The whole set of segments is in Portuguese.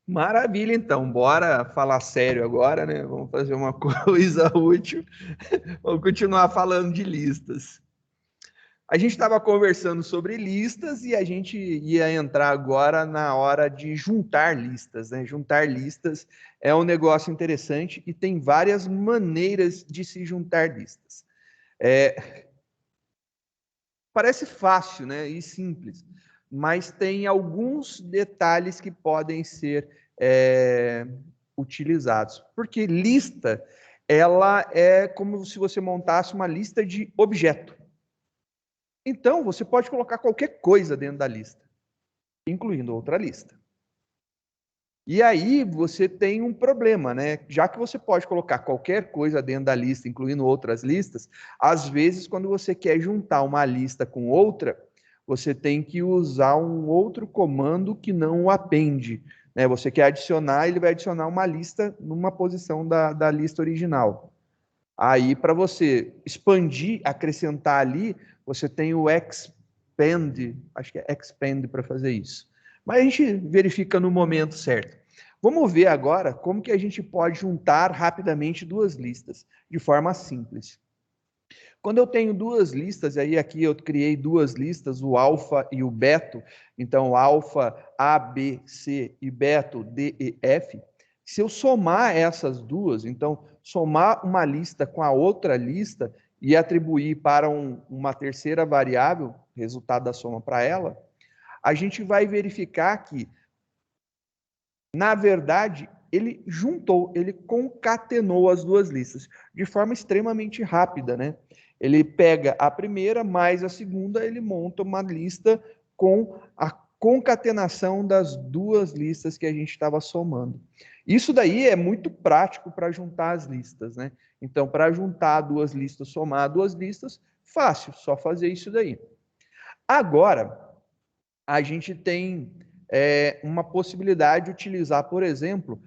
Maravilha, então. Bora falar sério agora, né? Vamos fazer uma coisa útil. Vamos continuar falando de listas. A gente estava conversando sobre listas e a gente ia entrar agora na hora de juntar listas, né? Juntar listas é um negócio interessante e tem várias maneiras de se juntar listas. Parece fácil, né? E simples, mas tem alguns detalhes que podem ser utilizados. Porque lista, ela é como se você montasse uma lista de objeto. Então, você pode colocar qualquer coisa dentro da lista, incluindo outra lista. E aí você tem um problema, né? Já que você pode colocar qualquer coisa dentro da lista, incluindo outras listas, às vezes, quando você quer juntar uma lista com outra, você tem que usar um outro comando que não o append, né? Você quer adicionar, ele vai adicionar uma lista numa posição da lista original. Aí, para você expandir, acrescentar ali, você tem o expand, acho que é expand para fazer isso. Mas a gente verifica no momento certo. Vamos ver agora como que a gente pode juntar rapidamente duas listas, de forma simples. Quando eu tenho duas listas, aí aqui eu criei duas listas, o alfa e o beto, então alfa A, B, C e beto D, E, F. Se eu somar essas duas, então somar uma lista com a outra lista e atribuir para uma terceira variável, resultado da soma para ela, a gente vai verificar que, na verdade, ele juntou, ele concatenou as duas listas de forma extremamente rápida, né? Ele pega a primeira mais a segunda, ele monta uma lista com a concatenação das duas listas que a gente estava somando. Isso daí é muito prático para juntar as listas, né? Então, para juntar duas listas, somar duas listas, fácil, só fazer isso daí. Agora, a gente tem uma possibilidade de utilizar, por exemplo,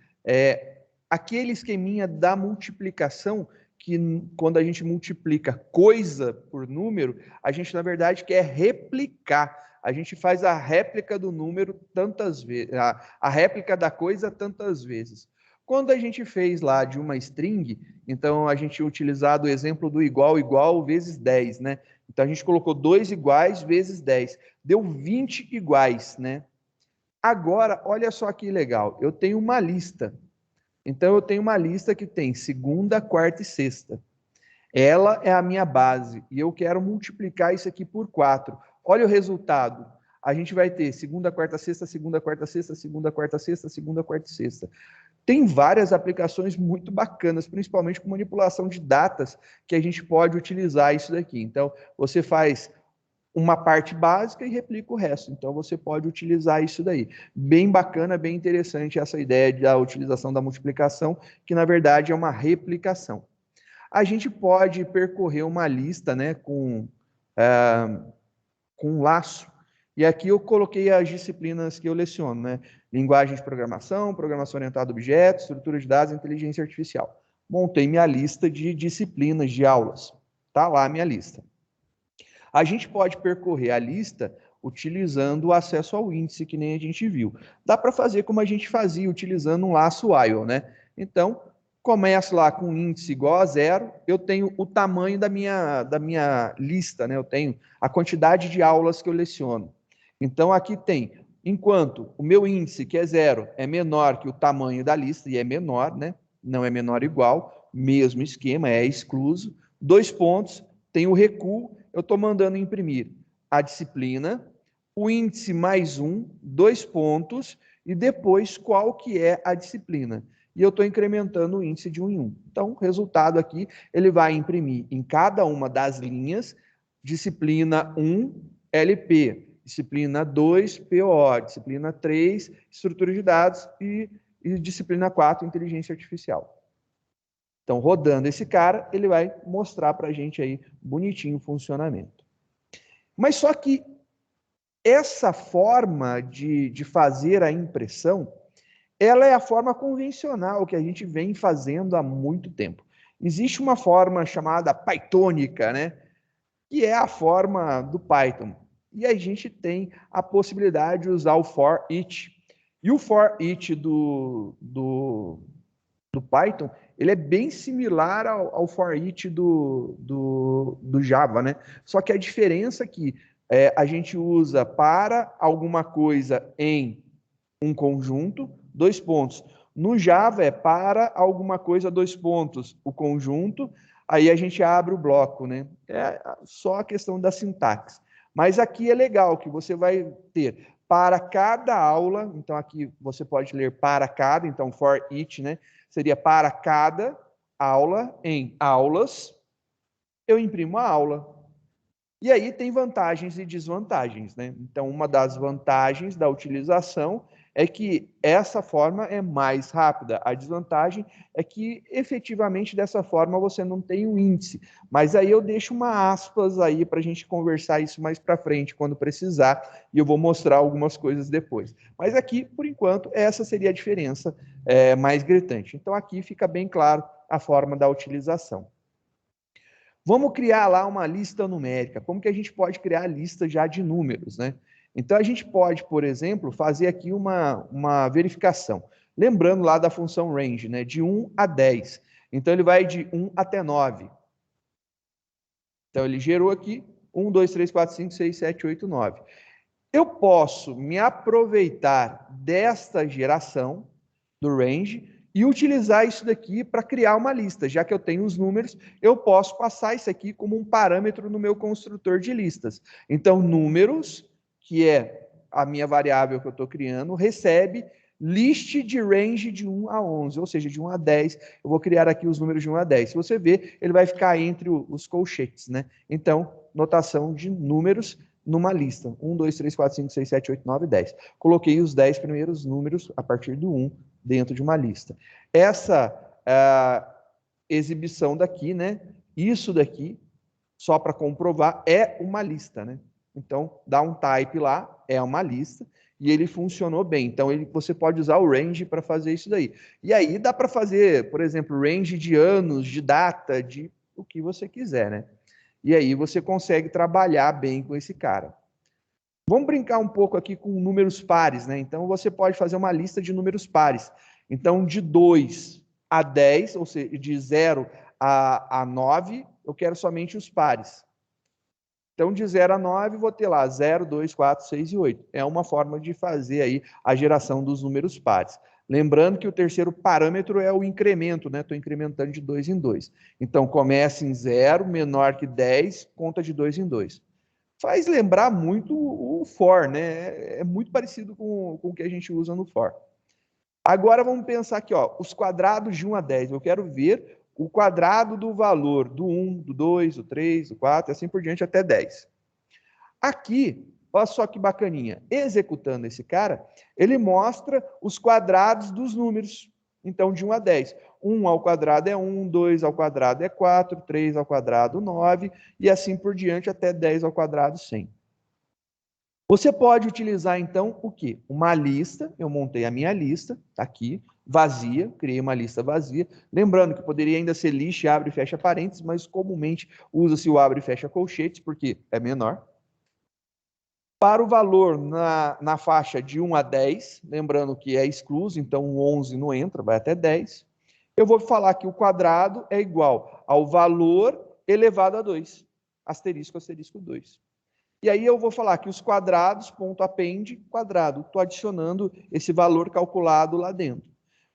aquele esqueminha da multiplicação, que quando a gente multiplica coisa por número, a gente, na verdade, quer replicar. A gente faz a réplica do número tantas vezes, a réplica da coisa tantas vezes. Quando a gente fez lá de uma string, então a gente utilizado o exemplo do igual vezes 10, né? Então a gente colocou 2 iguais vezes 10. Deu 20 iguais, né? Agora, olha só que legal. Eu tenho uma lista. Então eu tenho uma lista que tem segunda, quarta e sexta. Ela é a minha base e eu quero multiplicar isso aqui por 4. Olha o resultado. A gente vai ter segunda, quarta, sexta, segunda, quarta, sexta, segunda, quarta, sexta, segunda, quarta e sexta. Tem várias aplicações muito bacanas, principalmente com manipulação de datas, que a gente pode utilizar isso daqui. Então, você faz uma parte básica e replica o resto. Então, você pode utilizar isso daí. Bem bacana, bem interessante essa ideia da utilização da multiplicação, que na verdade é uma replicação. A gente pode percorrer uma lista, né, com um laço. E aqui eu coloquei as disciplinas que eu leciono, né? Linguagem de programação, programação orientada a objetos, estrutura de dados e inteligência artificial. Montei minha lista de disciplinas, de aulas. Tá lá a minha lista. A gente pode percorrer a lista utilizando o acesso ao índice, que nem a gente viu. Dá para fazer como a gente fazia, utilizando um laço while, né? Então, começo lá com um índice igual a 0, eu tenho o tamanho da minha lista, né? Eu tenho a quantidade de aulas que eu leciono. Então, aqui tem, enquanto o meu índice, que é 0, é menor que o tamanho da lista, e é menor, né? Não é menor igual, mesmo esquema, é excluso. 2 pontos, tem o recuo, eu estou mandando imprimir a disciplina, o índice mais 1, 2 pontos, e depois qual que é a disciplina. E eu estou incrementando o índice de 1 em 1. Então, o resultado aqui, ele vai imprimir em cada uma das linhas, disciplina 1, LP, disciplina 2, PO, disciplina 3, estrutura de dados e disciplina 4, inteligência artificial. Então, rodando esse cara, ele vai mostrar para a gente aí bonitinho o funcionamento. Mas só que essa forma de fazer a impressão, ela é a forma convencional que a gente vem fazendo há muito tempo. Existe uma forma chamada pythônica, né? Que é a forma do Python. E a gente tem a possibilidade de usar o for each, E o for each do Python, ele é bem similar ao for each do Java, né? Só que a diferença é que a gente usa para alguma coisa em um conjunto, 2 pontos. No Java é para alguma coisa, 2 pontos, o conjunto, aí a gente abre o bloco, né? É só a questão da sintaxe. Mas aqui é legal que você vai ter para cada aula, então aqui você pode ler para cada, então for each, né? Seria para cada aula em aulas, eu imprimo a aula. E aí tem vantagens e desvantagens, né? Então, uma das vantagens da utilização é que essa forma é mais rápida. A desvantagem é que, efetivamente, dessa forma você não tem um índice. Mas aí eu deixo uma aspas aí para a gente conversar isso mais para frente, quando precisar, e eu vou mostrar algumas coisas depois. Mas aqui, por enquanto, essa seria a diferença mais gritante. Então, aqui fica bem claro a forma da utilização. Vamos criar lá uma lista numérica. Como que a gente pode criar a lista já de números, né? Então, a gente pode, por exemplo, fazer aqui uma verificação. Lembrando lá da função range, né? De 1 a 10. Então, ele vai de 1 até 9. Então, ele gerou aqui 1, 2, 3, 4, 5, 6, 7, 8, 9. Eu posso me aproveitar desta geração do range e utilizar isso daqui para criar uma lista. Já que eu tenho os números, eu posso passar isso aqui como um parâmetro no meu construtor de listas. Então, números, que é a minha variável que eu estou criando, recebe list de range de 1 a 11, ou seja, de 1 a 10. Eu vou criar aqui os números de 1 a 10. Se você ver, ele vai ficar entre os colchetes, né? Então, notação de números numa lista. 1, 2, 3, 4, 5, 6, 7, 8, 9, 10. Coloquei os 10 primeiros números a partir do 1 dentro de uma lista. Essa exibição daqui, né? Isso daqui, só para comprovar, é uma lista, né? Então, dá um type lá, é uma lista, e ele funcionou bem. Então, você pode usar o range para fazer isso daí. E aí dá para fazer, por exemplo, range de anos, de data, de o que você quiser, né? E aí você consegue trabalhar bem com esse cara. Vamos brincar um pouco aqui com números pares, né? Então, você pode fazer uma lista de números pares. Então, de 2 a 10, ou seja, de 0 a 9, eu quero somente os pares. Então, de 0 a 9, vou ter lá 0, 2, 4, 6 e 8. É uma forma de fazer aí a geração dos números pares. Lembrando que o terceiro parâmetro é o incremento, né? Estou incrementando de 2 em 2. Então, começa em 0, menor que 10, conta de 2 em 2. Faz lembrar muito o for, né? É muito parecido com o que a gente usa no for. Agora vamos pensar aqui, ó, os quadrados de 1 a 10. Eu quero ver o quadrado do valor do 1, do 2, do 3, do 4, assim por diante até 10. Aqui, olha só que bacaninha. Executando esse cara, ele mostra os quadrados dos números. Então, de 1 a 10. 1 ao quadrado é 1, 2 ao quadrado é 4, 3 ao quadrado 9, e assim por diante até 10 ao quadrado 100. Você pode utilizar, então, o quê? Uma lista. Eu montei a minha lista, tá aqui, vazia, criei uma lista vazia. Lembrando que poderia ainda ser list, abre e fecha parênteses, mas comumente usa-se o abre e fecha colchetes, porque é menor. Para o valor na faixa de 1 a 10, lembrando que é excluso, então o 11 não entra, vai até 10. Eu vou falar que o quadrado é igual ao valor elevado a 2. Asterisco, asterisco 2. E aí eu vou falar que os quadrados, ponto append, quadrado. Estou adicionando esse valor calculado lá dentro.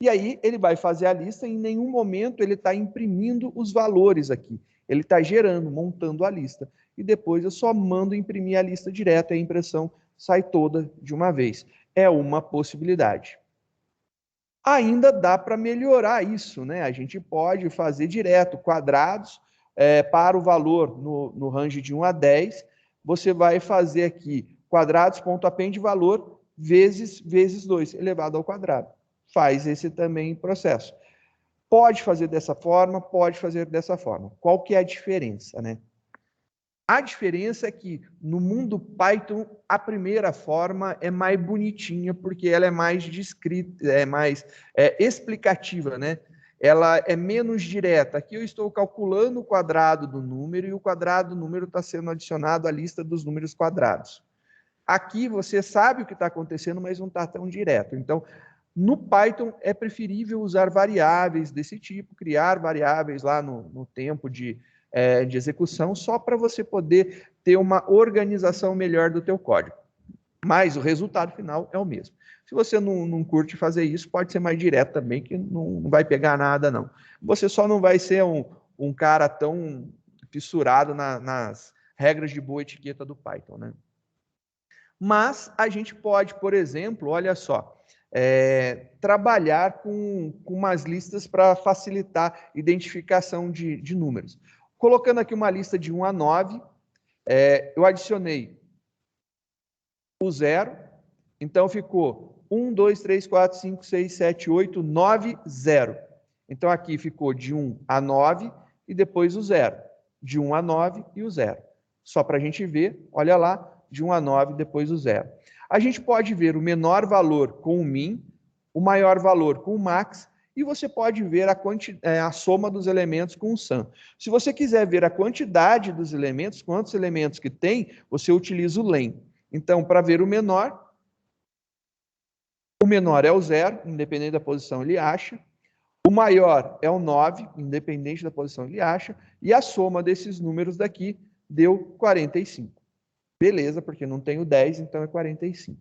E aí ele vai fazer a lista e em nenhum momento ele está imprimindo os valores aqui. Ele está gerando, montando a lista. E depois eu só mando imprimir a lista direto e a impressão sai toda de uma vez. É uma possibilidade. Ainda dá para melhorar isso, né? A gente pode fazer direto quadrados para o valor no range de 1 a 10. Você vai fazer aqui quadrados.append valor vezes 2, elevado ao quadrado. Faz esse também processo. Pode fazer dessa forma, pode fazer dessa forma. Qual que é a diferença, né? A diferença é que no mundo Python a primeira forma é mais bonitinha porque ela é mais descrita, é mais explicativa, né? Ela é menos direta. Aqui eu estou calculando o quadrado do número e o quadrado do número está sendo adicionado à lista dos números quadrados. Aqui você sabe o que está acontecendo, mas não está tão direto. Então, no Python é preferível usar variáveis desse tipo, criar variáveis lá no tempo de execução, só para você poder ter uma organização melhor do teu código. Mas o resultado final é o mesmo. Se você não curte fazer isso, pode ser mais direto também, que não vai pegar nada, não. Você só não vai ser um cara tão fissurado nas regras de boa etiqueta do Python, né? Mas a gente pode, por exemplo, olha só, trabalhar com umas listas para facilitar a identificação de números. Colocando aqui uma lista de 1 a 9, eu adicionei o 0, então ficou 1, 2, 3, 4, 5, 6, 7, 8, 9, 0. Então aqui ficou de 1 a 9 e depois o 0. De 1 a 9 e o 0. Só para a gente ver, olha lá, de 1 a 9 depois o 0. A gente pode ver o menor valor com o min, o maior valor com o max, e você pode ver a soma dos elementos com o sum. Se você quiser ver a quantidade dos elementos, quantos elementos que tem, você utiliza o len. Então, para ver o menor é o 0, independente da posição ele acha. O maior é o 9, independente da posição ele acha. E a soma desses números daqui deu 45. Beleza, porque não tem o 10, então é 45.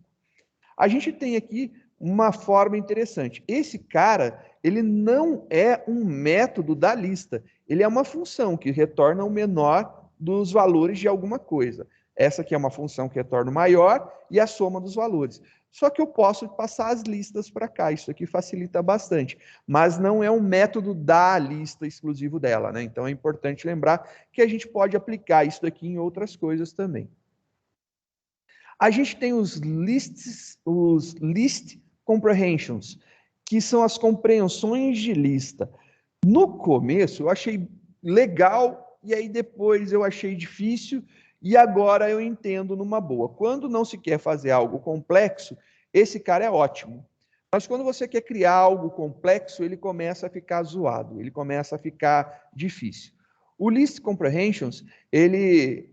A gente tem aqui uma forma interessante. Esse cara, ele não é um método da lista. Ele é uma função que retorna o menor dos valores de alguma coisa. Essa aqui é uma função que retorna o maior e a soma dos valores. Só que eu posso passar as listas para cá. Isso aqui facilita bastante. Mas não é um método da lista exclusivo dela, né? Então é importante lembrar que a gente pode aplicar isso daqui em outras coisas também. A gente tem os list comprehensions, que são as compreensões de lista. No começo eu achei legal, e aí depois eu achei difícil, e agora eu entendo numa boa. Quando não se quer fazer algo complexo, esse cara é ótimo. Mas quando você quer criar algo complexo, ele começa a ficar zoado, ele começa a ficar difícil. O list comprehensions, ele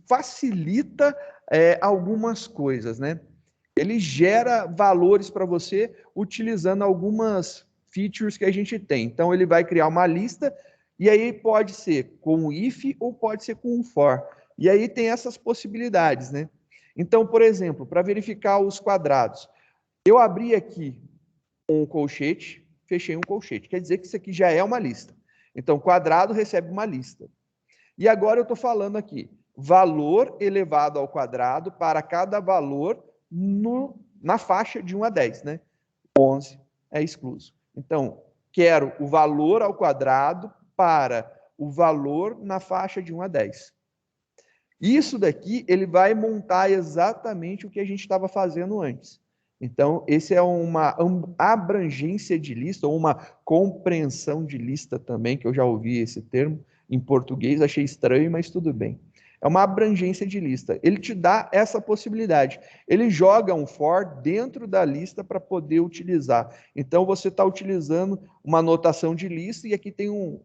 facilita algumas coisas, né? Ele gera valores para você utilizando algumas features que a gente tem. Então, ele vai criar uma lista, e aí pode ser com um if ou pode ser com um for. E aí tem essas possibilidades, né? Então, por exemplo, para verificar os quadrados, eu abri aqui um colchete, fechei um colchete. Quer dizer que isso aqui já é uma lista. Então, quadrado recebe uma lista. E agora eu estou falando aqui, valor elevado ao quadrado para cada valor na faixa de 1 a 10, né? 11 é excluso. Então, quero o valor ao quadrado para o valor na faixa de 1 a 10. Isso daqui, ele vai montar exatamente o que a gente estava fazendo antes. Então, esse é uma abrangência de lista, ou uma compreensão de lista também, que eu já ouvi esse termo em português, achei estranho, mas tudo bem. É uma abrangência de lista. Ele te dá essa possibilidade. Ele joga um for dentro da lista para poder utilizar. Então, você está utilizando uma notação de lista e aqui tem um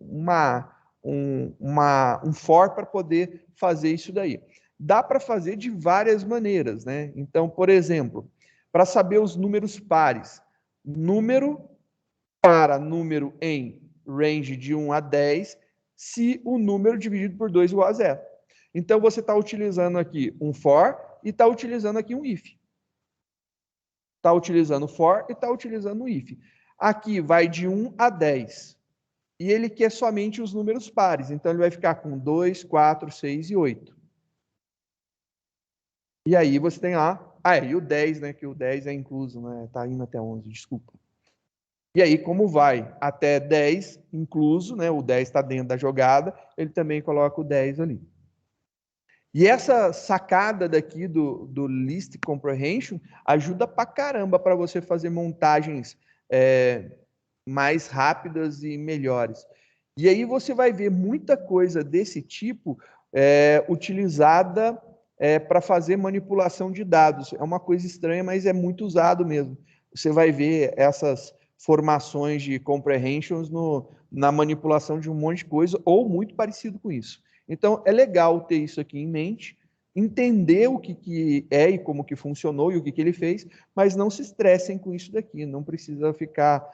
for para poder fazer isso daí. Dá para fazer de várias maneiras, né? Então, por exemplo, para saber os números pares, número para número em range de 1 a 10, se o número dividido por 2 igual a 0. Então, você está utilizando aqui um for e está utilizando aqui um if. Está utilizando for e está utilizando um if. Aqui vai de 1 a 10. E ele quer somente os números pares. Então, ele vai ficar com 2, 4, 6 e 8. E aí você tem lá... e o 10, né? Que o 10 é incluso, né? Está indo até 11, desculpa. E aí, como vai até 10 incluso, né? O 10 está dentro da jogada, ele também coloca o 10 ali. E essa sacada daqui do List Comprehension ajuda pra caramba para você fazer montagens mais rápidas e melhores. E aí você vai ver muita coisa desse tipo utilizada para fazer manipulação de dados. É uma coisa estranha, mas é muito usado mesmo. Você vai ver essas formações de comprehensions na manipulação de um monte de coisa, ou muito parecido com isso. Então, é legal ter isso aqui em mente, entender o que é e como que funcionou e o que ele fez, mas não se estressem com isso daqui, não precisa ficar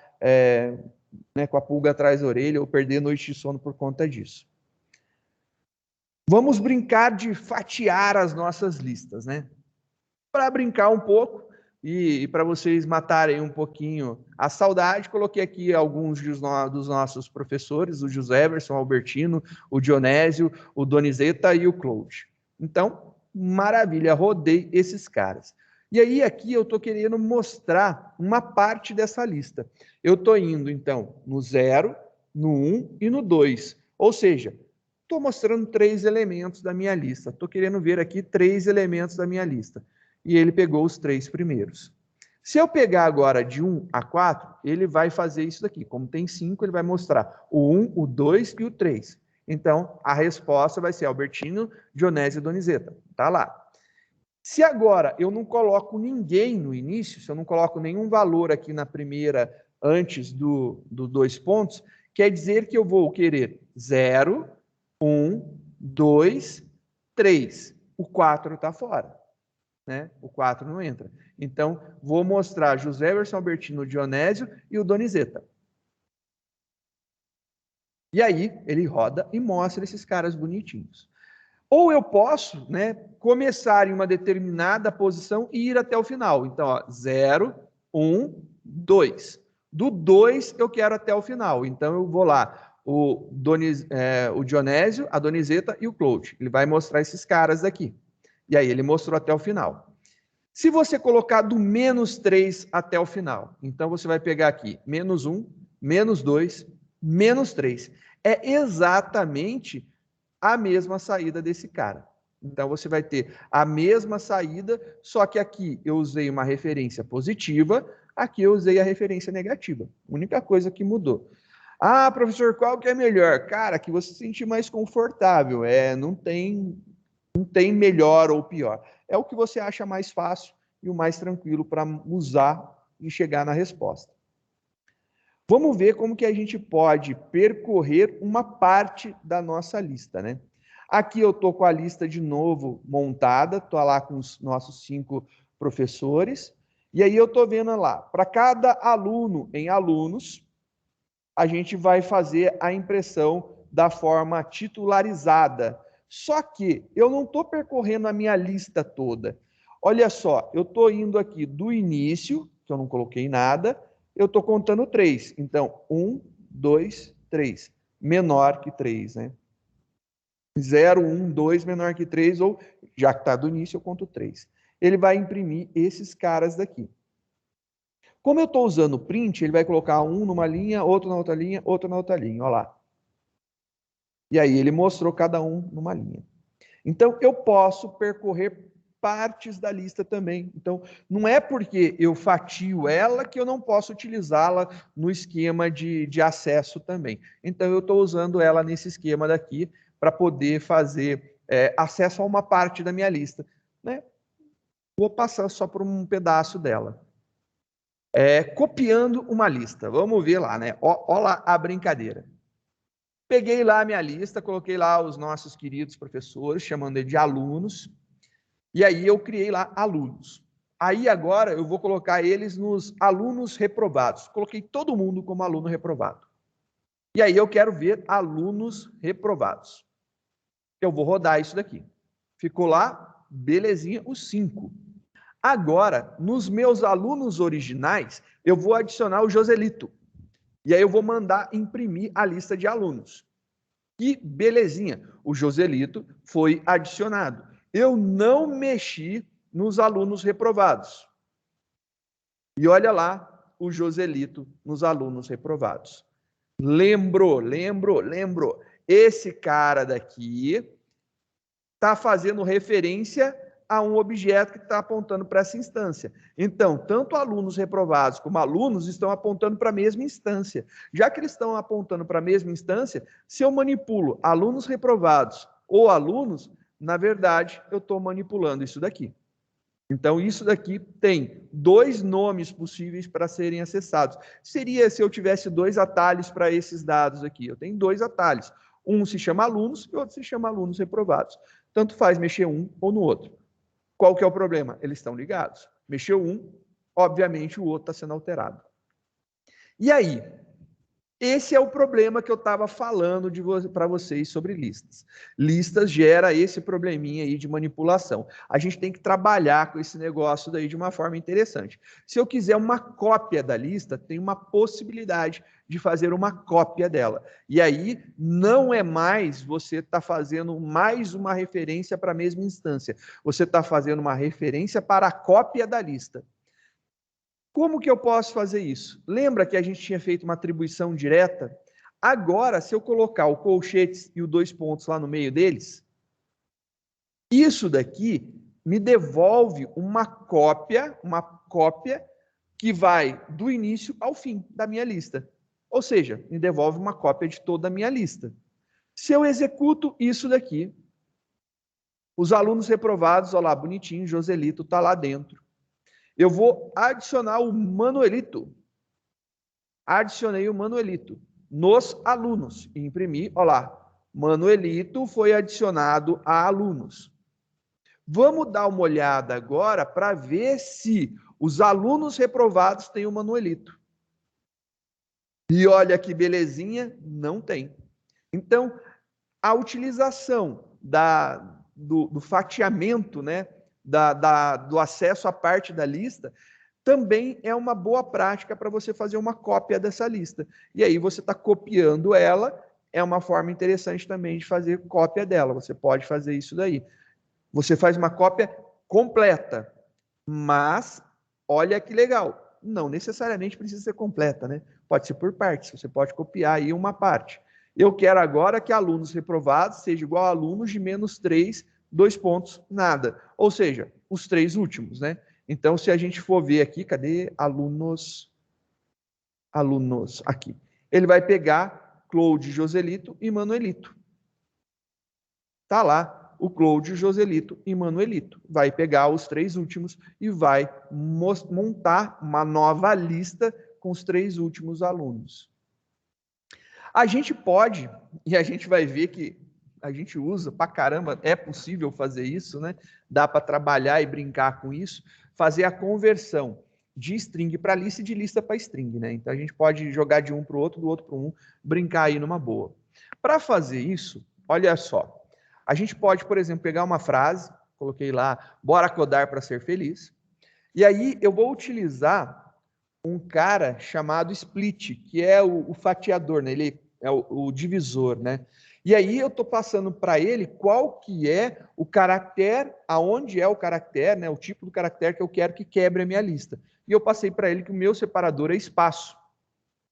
com a pulga atrás da orelha ou perder noite de sono por conta disso. Vamos brincar de fatiar as nossas listas, né? Para brincar um pouco e para vocês matarem um pouquinho a saudade, coloquei aqui alguns dos nossos professores, o José Everson, o Albertino, o Dionésio, o Donizeta e o Claude. Então, maravilha, rodei esses caras. E aí aqui eu estou querendo mostrar uma parte dessa lista. Eu estou indo, então, no 0, no 1 e no 2. Ou seja, estou mostrando 3 elementos da minha lista. Estou querendo ver aqui 3 elementos da minha lista. E ele pegou os 3 primeiros. Se eu pegar agora de 1 a 4, ele vai fazer isso daqui. Como tem 5, ele vai mostrar o 1, o 2 e o 3. Então, a resposta vai ser Albertino, Dionésio e Donizeta. Tá lá. Se agora eu não coloco ninguém no início, se eu não coloco nenhum valor aqui na primeira, antes do 2 pontos, quer dizer que eu vou querer 0, 1, 2, 3. O 4 está fora. Né? O 4 não entra. Então, vou mostrar José Everson, Albertino, Dionésio e o Donizeta. E aí, ele roda e mostra esses caras bonitinhos. Ou eu posso, né, começar em uma determinada posição e ir até o final. Então, 0, 1, 2. Do 2 eu quero até o final. Então, eu vou lá, o Dionésio, a Donizeta e o Claude. Ele vai mostrar esses caras aqui. E aí, ele mostrou até o final. Se você colocar do menos 3 até o final, então você vai pegar aqui menos 1, menos 2, menos 3. É exatamente a mesma saída desse cara. Então, você vai ter a mesma saída, só que aqui eu usei uma referência positiva, aqui eu usei a referência negativa. A única coisa que mudou. Ah, professor, qual que é melhor? Cara, que você se sentir mais confortável. Não tem melhor ou pior. É o que você acha mais fácil e o mais tranquilo para usar e chegar na resposta. Vamos ver como que a gente pode percorrer uma parte da nossa lista, né? Aqui eu estou com a lista de novo montada, estou lá com os nossos 5 professores, e aí eu estou vendo lá, para cada aluno em alunos, a gente vai fazer a impressão da forma titularizada. Só que eu não estou percorrendo a minha lista toda. Olha só, eu estou indo aqui do início, que eu não coloquei nada, eu estou contando 3. Então, 1, 2, 3. Menor que 3, né? 0, 1, 2, menor que 3, ou já que está do início, eu conto 3. Ele vai imprimir esses caras daqui. Como eu estou usando o print, ele vai colocar um numa linha, outro na outra linha, outro na outra linha. Olha lá. E aí ele mostrou cada um numa linha. Então, eu posso percorrer partes da lista também. Então, não é porque eu fatio ela que eu não posso utilizá-la no esquema de acesso também. Então, eu estou usando ela nesse esquema daqui para poder fazer acesso a uma parte da minha lista. Né? Vou passar só por um pedaço dela. Copiando uma lista. Vamos ver lá, né? Olha lá a brincadeira. Peguei lá a minha lista, coloquei lá os nossos queridos professores, chamando ele de alunos, e aí eu criei lá alunos. Aí agora eu vou colocar eles nos alunos reprovados. Coloquei todo mundo como aluno reprovado. E aí eu quero ver alunos reprovados. Eu vou rodar isso daqui. Ficou lá, belezinha, os 5. Agora, nos meus alunos originais, eu vou adicionar o Joselito. E aí eu vou mandar imprimir a lista de alunos. E belezinha, o Joselito foi adicionado. Eu não mexi nos alunos reprovados. E olha lá o Joselito nos alunos reprovados. Lembrou. Esse cara daqui está fazendo referência a um objeto que está apontando para essa instância. Então, tanto alunos reprovados como alunos estão apontando para a mesma instância. Já que eles estão apontando para a mesma instância, se eu manipulo alunos reprovados ou alunos, na verdade, eu estou manipulando isso daqui. Então, isso daqui tem 2 nomes possíveis para serem acessados. Seria se eu tivesse 2 atalhos para esses dados aqui. Eu tenho 2 atalhos. Um se chama alunos e o outro se chama alunos reprovados. Tanto faz mexer um ou no outro. Qual que é o problema? Eles estão ligados. Mexeu um, obviamente o outro está sendo alterado. E aí? Esse é o problema que eu estava falando para vocês sobre listas. Listas gera esse probleminha aí de manipulação. A gente tem que trabalhar com esse negócio daí de uma forma interessante. Se eu quiser uma cópia da lista, tem uma possibilidade de fazer uma cópia dela. E aí não é mais você está fazendo mais uma referência para a mesma instância. Você está fazendo uma referência para a cópia da lista. Como que eu posso fazer isso? Lembra que a gente tinha feito uma atribuição direta? Agora, se eu colocar o colchetes e os 2 pontos lá no meio deles, isso daqui me devolve uma cópia que vai do início ao fim da minha lista. Ou seja, me devolve uma cópia de toda a minha lista. Se eu executo isso daqui, os alunos reprovados, olha lá, bonitinho, Joselito está lá dentro. Eu vou adicionar o Manuelito. Adicionei o Manuelito nos alunos. E imprimi, olha lá. Manuelito foi adicionado a alunos. Vamos dar uma olhada agora para ver se os alunos reprovados têm o Manuelito. E olha que belezinha, não tem. Então, a utilização do fatiamento, né? Do acesso à parte da lista, também é uma boa prática para você fazer uma cópia dessa lista. E aí você está copiando ela, é uma forma interessante também de fazer cópia dela. Você pode fazer isso daí. Você faz uma cópia completa, mas olha que legal, não necessariamente precisa ser completa, né? Pode ser por partes, você pode copiar aí uma parte. Eu quero agora que alunos reprovados seja igual a alunos de -3, 2 pontos, nada. Ou seja, os 3 últimos, né? Então, se a gente for ver aqui, cadê alunos? Alunos, aqui. Ele vai pegar Cloud, Joselito e Manuelito. Tá lá o Cloud, Joselito e Manuelito. Vai pegar os 3 últimos e vai montar uma nova lista com os 3 últimos alunos. A gente pode, e a gente vai ver que a gente usa pra caramba, é possível fazer isso, né? Dá para trabalhar e brincar com isso, fazer a conversão de string para lista e de lista para string, né? Então a gente pode jogar de um para o outro, do outro para um, brincar aí numa boa. Para fazer isso, olha só, a gente pode, por exemplo, pegar uma frase, coloquei lá, bora codar para ser feliz, e aí eu vou utilizar um cara chamado split, que é o fatiador, né? Ele é o divisor, né? E aí eu estou passando para ele qual que é o caractere, aonde é o caractere, né? O tipo do caractere que eu quero que quebre a minha lista. E eu passei para ele que o meu separador é espaço.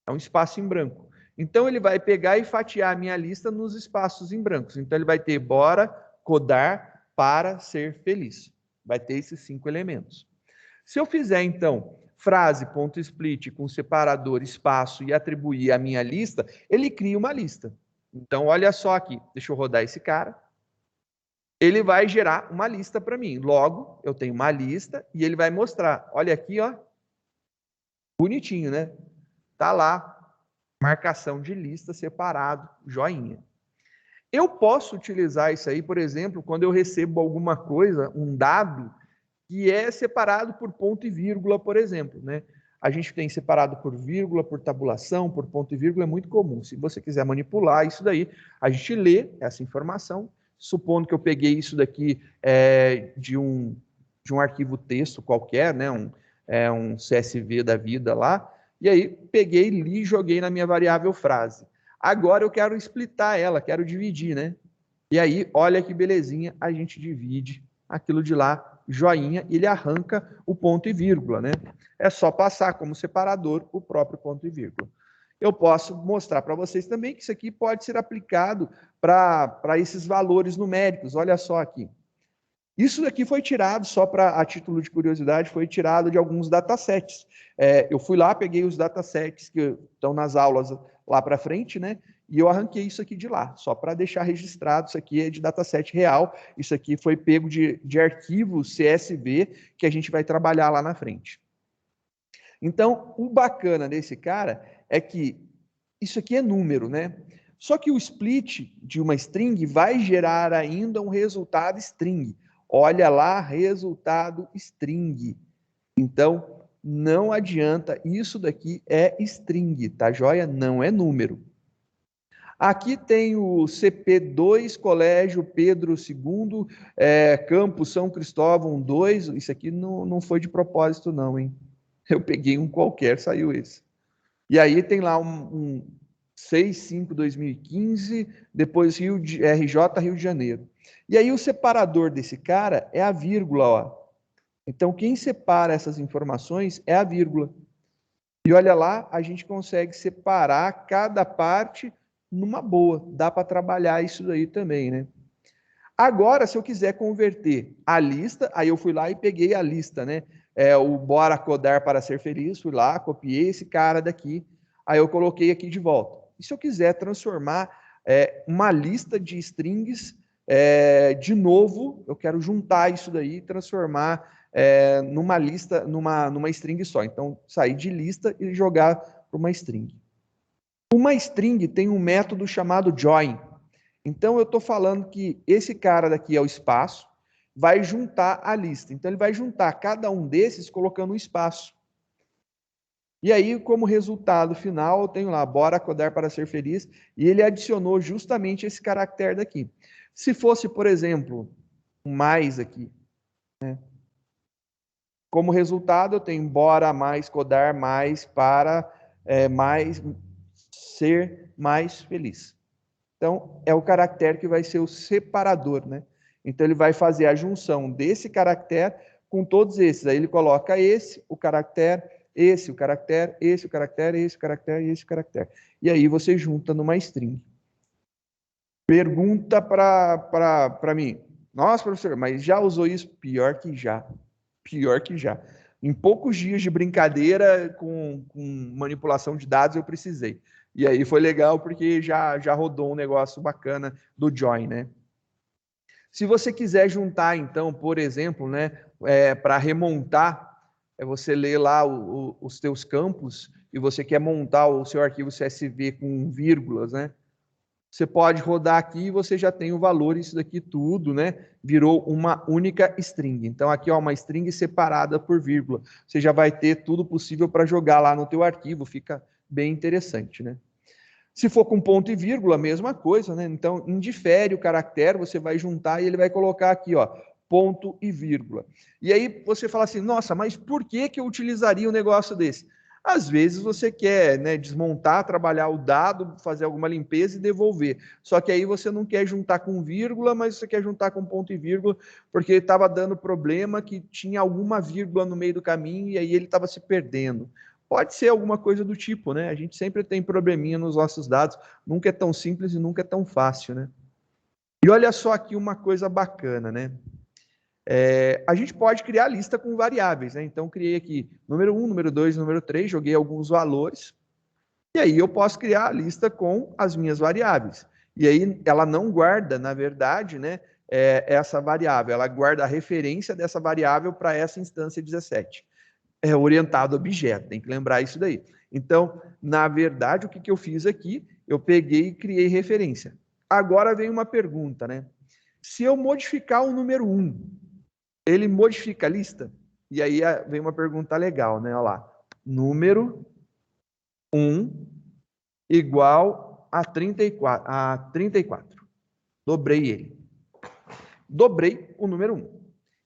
É um espaço em branco. Então ele vai pegar e fatiar a minha lista nos espaços em brancos. Então ele vai ter bora codar para ser feliz. Vai ter esses 5 elementos. Se eu fizer então frase.split com separador, espaço e atribuir a minha lista, ele cria uma lista. Então, olha só aqui, deixa eu rodar esse cara. Ele vai gerar uma lista para mim. Logo, eu tenho uma lista e ele vai mostrar. Olha aqui, ó. Bonitinho, né? Tá lá, marcação de lista separado, joinha. Eu posso utilizar isso aí, por exemplo, quando eu recebo alguma coisa, um dado, que é separado por ponto e vírgula, por exemplo, né? A gente tem separado por vírgula, por tabulação, por ponto e vírgula, é muito comum. Se você quiser manipular isso daí, a gente lê essa informação, supondo que eu peguei isso daqui de um arquivo texto qualquer, né? Um CSV da vida lá, e aí peguei, li e joguei na minha variável frase. Agora eu quero splitar ela, quero dividir, né? E aí, olha que belezinha, a gente divide aquilo de lá, joinha, e ele arranca o ponto e vírgula, né? É só passar como separador o próprio ponto e vírgula. Eu posso mostrar para vocês também que isso aqui pode ser aplicado para esses valores numéricos. Olha só aqui. Isso daqui foi tirado, só a título de curiosidade, foi tirado de alguns datasets. Eu fui lá, peguei os datasets que estão nas aulas lá para frente, né? E eu arranquei isso aqui de lá, só para deixar registrado. Isso aqui é de dataset real, isso aqui foi pego de arquivo CSV que a gente vai trabalhar lá na frente. Então, o bacana desse cara é que isso aqui é número, né? Só que o split de uma string vai gerar ainda um resultado string. Olha lá, resultado string. Então, não adianta, isso daqui é string, tá joia? Não é número. Aqui tem o CP2, Colégio Pedro II, Campus São Cristóvão 2. Isso aqui não foi de propósito, não, hein? Eu peguei um qualquer, saiu esse. E aí tem lá um 6/5/2015, depois RJ Rio de Janeiro. E aí o separador desse cara é a vírgula, ó. Então quem separa essas informações é a vírgula. E olha lá, a gente consegue separar cada parte numa boa. Dá para trabalhar isso daí também, né? Agora, se eu quiser converter a lista, aí eu fui lá e peguei a lista, né? O Bora Codar para Ser Feliz, fui lá, copiei esse cara daqui, aí eu coloquei aqui de volta. E se eu quiser transformar uma lista de strings, de novo, eu quero juntar isso daí e transformar numa lista, numa string só. Então, sair de lista e jogar para uma string. Uma string tem um método chamado join. Então, eu estou falando que esse cara daqui é o espaço, vai juntar a lista. Então, ele vai juntar cada um desses colocando um espaço. E aí, como resultado final, eu tenho lá, Bora Codar para Ser Feliz, e ele adicionou justamente esse caractere daqui. Se fosse, por exemplo, um mais aqui, né? Como resultado, eu tenho Bora mais Codar mais para mais ser mais feliz. Então, é o caractere que vai ser o separador, né? Então, ele vai fazer a junção desse caractere com todos esses. Aí ele coloca esse, o caractere, esse, o caractere, esse, o caractere, esse, o caractere e esse, o caractere. E aí você junta numa string. Pergunta para mim. Nossa, professor, mas já usou isso? Pior que já. Pior que já. Em poucos dias de brincadeira com manipulação de dados, eu precisei. E aí foi legal porque já rodou um negócio bacana do join, né? Se você quiser juntar, então, por exemplo, né, para remontar, você lê lá os teus campos e você quer montar o seu arquivo CSV com vírgulas, né? Você pode rodar aqui e você já tem o valor, isso daqui tudo, né? Virou uma única string. Então, aqui, ó, uma string separada por vírgula. Você já vai ter tudo possível para jogar lá no teu arquivo, fica bem interessante, né? Se for com ponto e vírgula, mesma coisa, né? Então, indifere o caractere, você vai juntar e ele vai colocar aqui, ó, ponto e vírgula. E aí você fala assim, nossa, mas por que eu utilizaria um negócio desse? Às vezes você quer, né, desmontar, trabalhar o dado, fazer alguma limpeza e devolver. Só que aí você não quer juntar com vírgula, mas você quer juntar com ponto e vírgula, porque estava dando problema que tinha alguma vírgula no meio do caminho e aí ele estava se perdendo. Pode ser alguma coisa do tipo, né? A gente sempre tem probleminha nos nossos dados, nunca é tão simples e nunca é tão fácil, né? E olha só aqui uma coisa bacana, né? A gente pode criar lista com variáveis, né? Então, criei aqui número 1, número 2, número 3, joguei alguns valores, e aí eu posso criar a lista com as minhas variáveis. E aí ela não guarda, na verdade, né, essa variável, ela guarda a referência dessa variável para essa instância 17. É orientado a objeto, tem que lembrar isso daí. Então, na verdade, o que eu fiz aqui? Eu peguei e criei referência. Agora vem uma pergunta, né? Se eu modificar o número 1, ele modifica a lista? E aí vem uma pergunta legal, né? Olha lá. Número 1 igual a 34. Dobrei ele. Dobrei o número 1.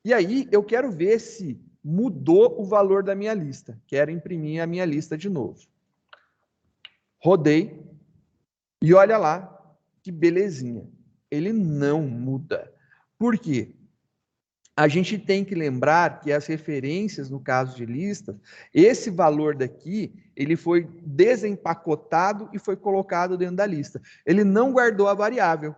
E aí eu quero ver se mudou o valor da minha lista. Quero imprimir a minha lista de novo. Rodei e olha lá que belezinha. Ele não muda. Por quê? A gente tem que lembrar que as referências, no caso de listas, esse valor daqui, ele foi desempacotado e foi colocado dentro da lista. Ele não guardou a variável.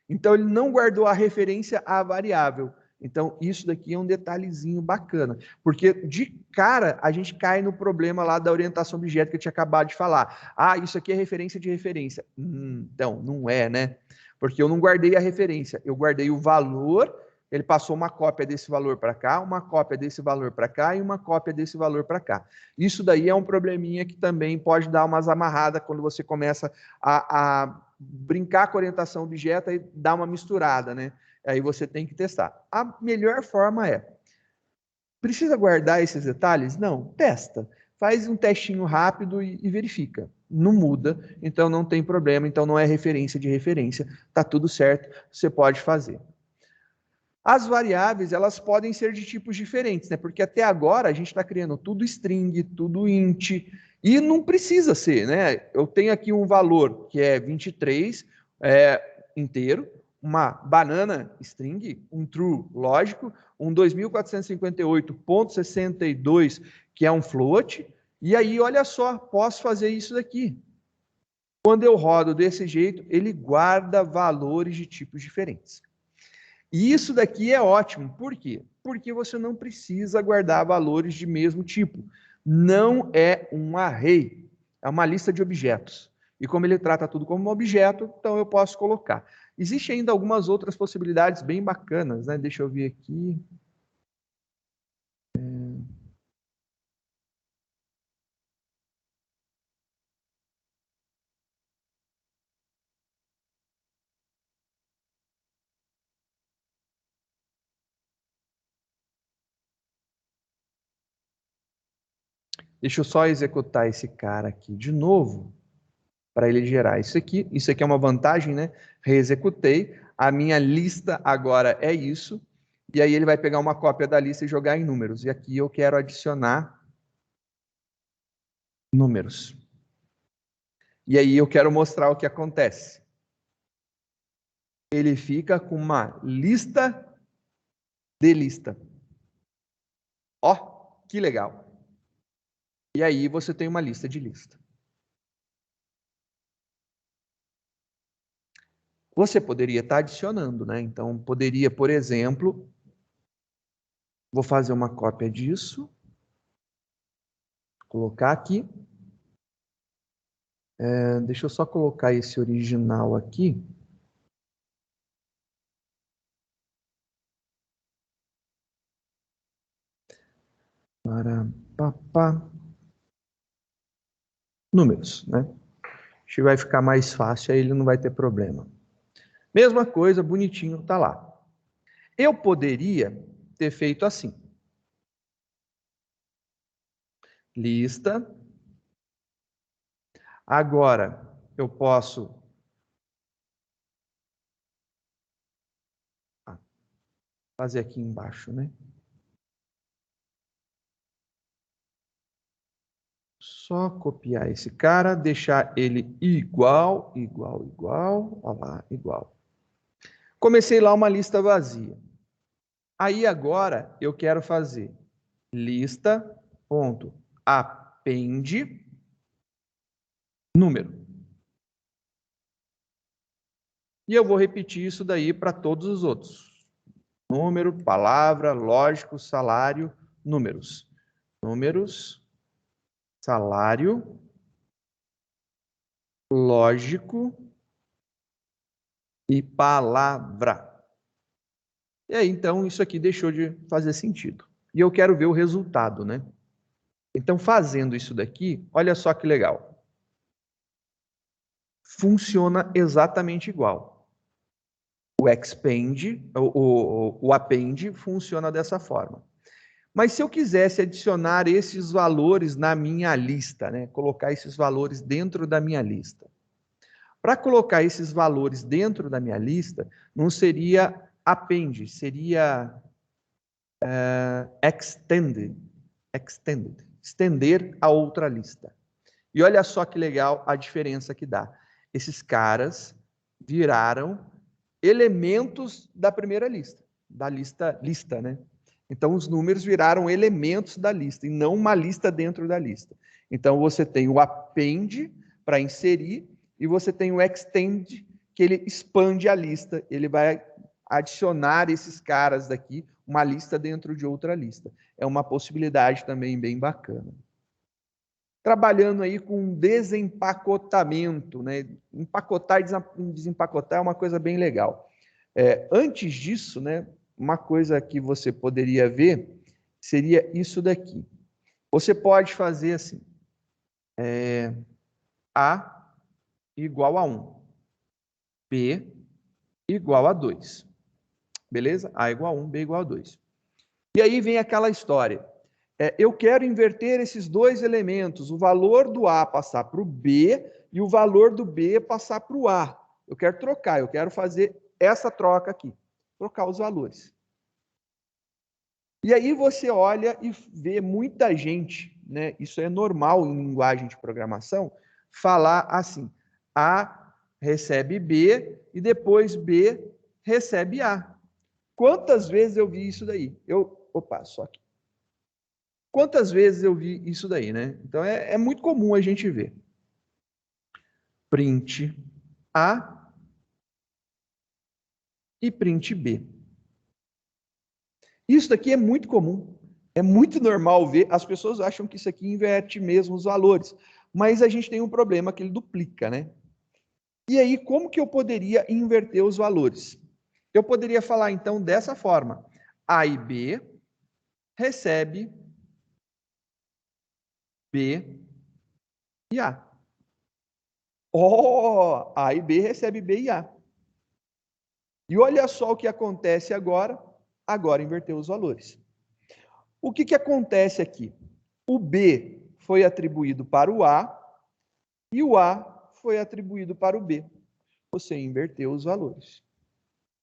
Então, ele não guardou a referência à variável. Então, isso daqui é um detalhezinho bacana, porque de cara a gente cai no problema lá da orientação objeto que eu tinha acabado de falar. Ah, isso aqui é referência de referência. Então, não é, né? Porque eu não guardei a referência, eu guardei o valor Ele passou uma cópia desse valor para cá, uma cópia desse valor para cá e uma cópia desse valor para cá. Isso daí é um probleminha que também pode dar umas amarradas quando você começa a brincar com a orientação objeto e dar uma misturada, né? Aí você tem que testar. A melhor forma precisa guardar esses detalhes? Não, testa. Faz um testinho rápido e verifica. Não muda, então não tem problema, então não é referência de referência. Tá tudo certo, você pode fazer. As variáveis, elas podem ser de tipos diferentes, né? Porque até agora a gente está criando tudo string, tudo int, e não precisa ser, né? Eu tenho aqui um valor que é 23, inteiro, uma banana string, um true lógico, um 2458.62, que é um float, e aí, olha só, posso fazer isso daqui. Quando eu rodo desse jeito, ele guarda valores de tipos diferentes. E isso daqui é ótimo. Por quê? Porque você não precisa guardar valores de mesmo tipo. Não é um array, é uma lista de objetos. E como ele trata tudo como um objeto, então eu posso colocar. Existem ainda algumas outras possibilidades bem bacanas, né? Deixa eu ver aqui. Deixa eu só executar esse cara aqui de novo, para ele gerar isso aqui. Isso aqui é uma vantagem, né? Reexecutei. A minha lista agora é isso. E aí ele vai pegar uma cópia da lista e jogar em números. E aqui eu quero adicionar números. E aí eu quero mostrar o que acontece. Ele fica com uma lista de lista. Ó, que legal. E aí você tem uma lista de lista. Você poderia estar adicionando, né? Então, poderia, por exemplo, vou fazer uma cópia disso, colocar aqui. Deixa eu só colocar esse original aqui. Para papá. Números, né? Acho que vai ficar mais fácil, aí ele não vai ter problema. Mesma coisa, bonitinho, tá lá. Eu poderia ter feito assim. Lista. Agora, eu posso fazer aqui embaixo, né? Só copiar esse cara, deixar ele igual, olha lá, igual. Comecei lá uma lista vazia. Aí agora eu quero fazer lista.append número. E eu vou repetir isso daí para todos os outros. Número, palavra, lógico, salário, números. Números, salário, lógico e palavra. E aí, então, isso aqui deixou de fazer sentido. E eu quero ver o resultado, né? Então, fazendo isso daqui, olha só que legal. Funciona exatamente igual. O expand, o append funciona dessa forma. Mas se eu quisesse adicionar esses valores na minha lista, né? Colocar esses valores dentro da minha lista. Para colocar esses valores dentro da minha lista, não seria append, seria extended, estender a outra lista. E olha só que legal a diferença que dá. Esses caras viraram elementos da primeira lista, da lista, né? Então os números viraram elementos da lista e não uma lista dentro da lista. Então você tem o append para inserir e você tem o extend, que ele expande a lista, ele vai adicionar esses caras daqui, uma lista dentro de outra lista. É uma possibilidade também bem bacana. Trabalhando aí com desempacotamento, né? Empacotar e desempacotar é uma coisa bem legal. Antes disso, né, uma coisa que você poderia ver seria isso daqui. Você pode fazer assim, A igual a 1, B igual a 2, beleza? A igual a 1, B igual a 2. E aí vem aquela história. Eu quero inverter esses dois elementos, o valor do A passar para o B e o valor do B passar para o A. Eu quero trocar, eu quero fazer essa troca aqui, trocar os valores. E aí você olha e vê muita gente, né? Isso é normal em linguagem de programação, falar assim: A recebe B e depois B recebe A. Quantas vezes eu vi isso daí? Opa, só aqui. Quantas vezes eu vi isso daí, né? Então é muito comum a gente ver. Print A e print B. Isso daqui é muito comum. É muito normal ver. As pessoas acham que isso aqui inverte mesmo os valores. Mas a gente tem um problema que ele duplica, né? E aí, como que eu poderia inverter os valores? Eu poderia falar, então, dessa forma. A e B recebe B e A. A e B recebe B e A. E olha só o que acontece agora. Agora inverteu os valores. O que acontece aqui? O B foi atribuído para o A e o A foi atribuído para o B. Você inverteu os valores.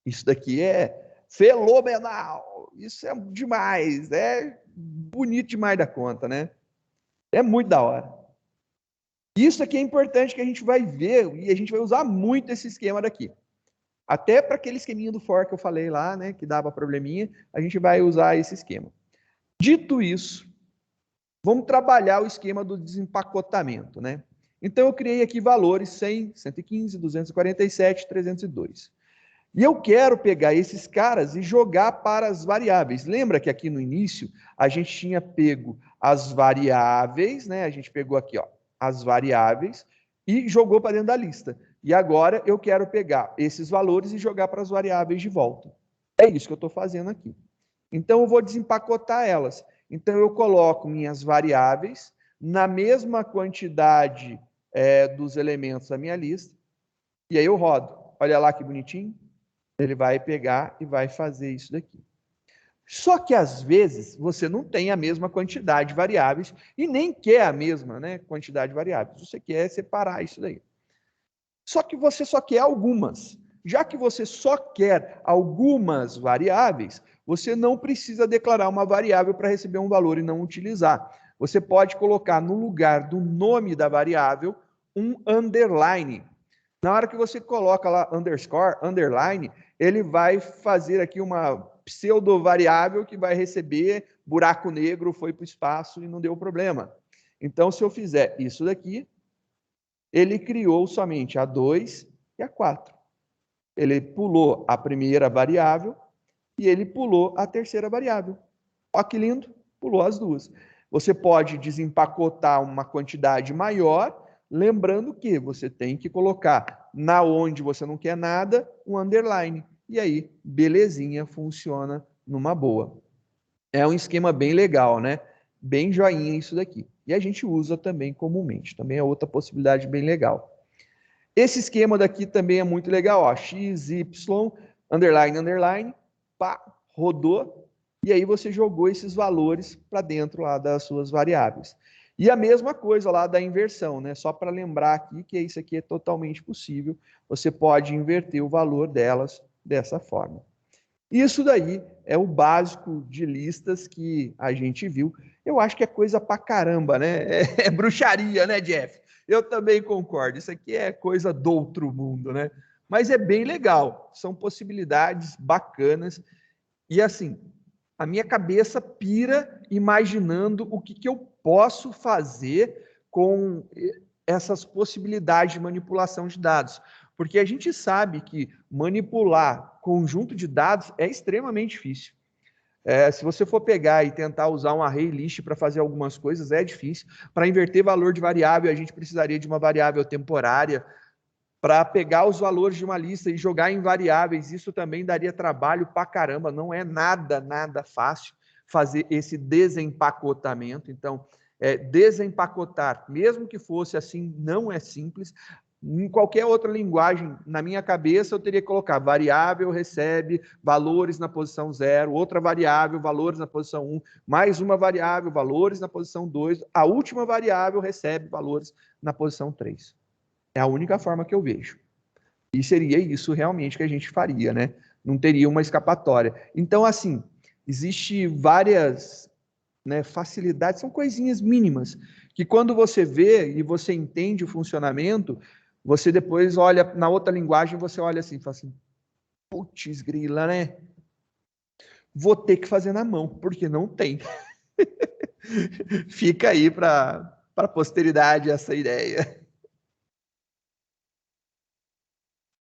Isso daqui é fenomenal. Isso é demais. É bonito demais da conta, né? É muito da hora. Isso aqui é importante que a gente vai ver e a gente vai usar muito esse esquema daqui. Até para aquele esqueminha do for que eu falei lá, né, que dava probleminha, a gente vai usar esse esquema. Dito isso, vamos trabalhar o esquema do desempacotamento, né? Então eu criei aqui valores 100, 115, 247, 302. E eu quero pegar esses caras e jogar para as variáveis. Lembra que aqui no início a gente tinha pego as variáveis, né? A gente pegou aqui, ó, as variáveis e jogou para dentro da lista. E agora eu quero pegar esses valores e jogar para as variáveis de volta. É isso que eu estou fazendo aqui. Então eu vou desempacotar elas. Então eu coloco minhas variáveis na mesma quantidade dos elementos da minha lista. E aí eu rodo. Olha lá que bonitinho. Ele vai pegar e vai fazer isso daqui. Só que às vezes você não tem a mesma quantidade de variáveis e nem quer a mesma, né, quantidade de variáveis. Você quer separar isso daí. Só que você só quer algumas. Já que você só quer algumas variáveis, você não precisa declarar uma variável para receber um valor e não utilizar. Você pode colocar no lugar do nome da variável um underline. Na hora que você coloca lá underscore, underline, ele vai fazer aqui uma pseudo-variável que vai receber buraco negro, foi para o espaço e não deu problema. Então, se eu fizer isso daqui, ele criou somente a 2 e a 4. Ele pulou a primeira variável e ele pulou a terceira variável. Olha que lindo, pulou as duas. Você pode desempacotar uma quantidade maior, lembrando que você tem que colocar na onde você não quer nada, um underline. E aí, belezinha, funciona numa boa. É um esquema bem legal, né? Bem joinha isso daqui. E a gente usa também comumente. Também é outra possibilidade bem legal. Esse esquema daqui também é muito legal, ó. X, Y, underline, underline, pá, rodou, e aí você jogou esses valores para dentro lá das suas variáveis. E a mesma coisa lá da inversão, né? Só para lembrar aqui que isso aqui é totalmente possível. Você pode inverter o valor delas dessa forma. Isso daí é o básico de listas que a gente viu. Eu acho que é coisa pra caramba, né? É bruxaria, né, Jeff? Eu também concordo. Isso aqui é coisa do outro mundo, né? Mas é bem legal. São possibilidades bacanas. E assim, a minha cabeça pira imaginando o que eu posso fazer com essas possibilidades de manipulação de dados. Porque a gente sabe que manipular conjunto de dados é extremamente difícil. Se você for pegar e tentar usar um array list para fazer algumas coisas, é difícil. Para inverter valor de variável, a gente precisaria de uma variável temporária. para pegar os valores de uma lista e jogar em variáveis. Isso também daria trabalho pra caramba, não é nada fácil fazer esse desempacotamento. Então, desempacotar, mesmo que fosse assim, não é simples. Em qualquer outra linguagem, na minha cabeça, eu teria que colocar variável recebe valores na posição 0, outra variável, valores na posição 1, mais uma variável, valores na posição 2, a última variável recebe valores na posição 3. É a única forma que eu vejo. E seria isso realmente que a gente faria, né? Não teria uma escapatória. Então, assim, existe várias, né, facilidades, são coisinhas mínimas, que quando você vê e você entende o funcionamento, você depois olha na outra linguagem, você olha assim, fala assim, putz, grila, né? Vou ter que fazer na mão, porque não tem. Fica aí para a posteridade essa ideia.